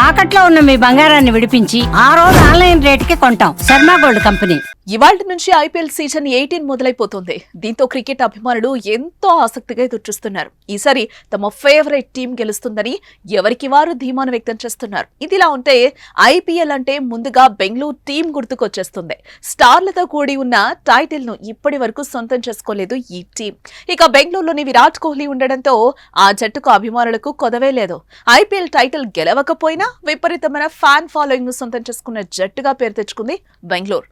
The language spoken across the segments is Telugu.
తాకట్లో ఉన్న మీ బంగారాన్ని విడిపించి ఆ రోజు ఆన్లైన్ రేటుకి కొంటాం. Sharma gold company. ఇవాళ్టి నుంచి ఐపీఎల్ సీజన్ 18 మొదలైపోతుంది. దీంతో క్రికెట్ అభిమానులు ఎంతో ఆసక్తిగా ఎదురుచూస్తున్నారు. ఈసారి తమ ఫేవరెట్ టీం గెలుస్తుందని ఎవరికి వారు ధీమాను వ్యక్తం చేస్తున్నారు. ఇదిలా ఉంటే ఐపీఎల్ అంటే ముందుగా బెంగళూరు టీం గుర్తుకొచ్చేస్తుంది. స్టార్లతో కూడి ఉన్న టైటిల్ ను ఇప్పటి వరకు సొంతం చేసుకోలేదు ఈ టీం. ఇక బెంగళూరులోని విరాట్ కోహ్లీ ఉండడంతో ఆ జట్టుకు అభిమానులకు కొదవే లేదు. ఐపీఎల్ టైటిల్ గెలవకపోయినా విపరీతమైన ఫ్యాన్ ఫాలోయింగ్ ను సొంతం చేసుకున్న జట్టుగా పేరు తెచ్చుకుంది బెంగళూరు.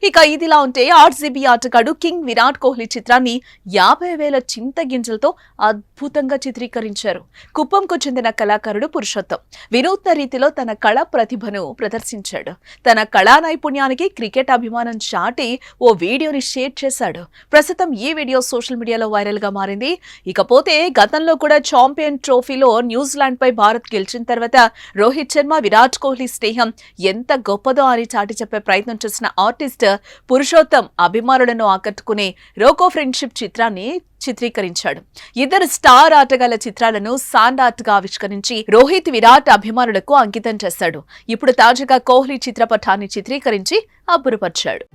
ఇక ఇదిలా ఉంటే ఆర్సీబీ ఆటగాడు కింగ్ విరాట్ కోహ్లీ చిత్రాన్ని 50,000 చింతగింజలతో అద్భుతంగా చిత్రీకరించారు. కుప్పంకు చెందిన కళాకారుడు పురుషోత్తం వినూత్న రీతిలో తన కళా ప్రతిభను ప్రదర్శించాడు. తన కళా నైపుణ్యానికి క్రికెట్ అభిమానం చాటి ఓ వీడియోని షేర్ చేశాడు. ప్రస్తుతం ఈ వీడియో సోషల్ మీడియాలో వైరల్ గా మారింది. ఇకపోతే గతంలో కూడా ఛాంపియన్ ట్రోఫీలో న్యూజిలాండ్ పై భారత్ గెలిచిన తర్వాత రోహిత్ శర్మ విరాట్ కోహ్లీ స్నేహం ఎంత గొప్పదో అని చాటి చెప్పే ప్రయత్నం చేసిన ఆర్టిస్ట్ పురుషోత్తం అభిమానులను ఆకట్టుకునే రోకో ఫ్రెండ్షిప్ చిత్రాన్ని చిత్రీకరించాడు. ఇద్దరు స్టార్ ఆటగాళ్ల చిత్రాలను సాండ్ ఆర్ట్ గా ఆవిష్కరించి రోహిత్ విరాట్ అభిమానులకు అంకితం చేశాడు. ఇప్పుడు తాజాగా కోహ్లీ చిత్రపటాన్ని చిత్రీకరించి అబ్బురపరిచాడు.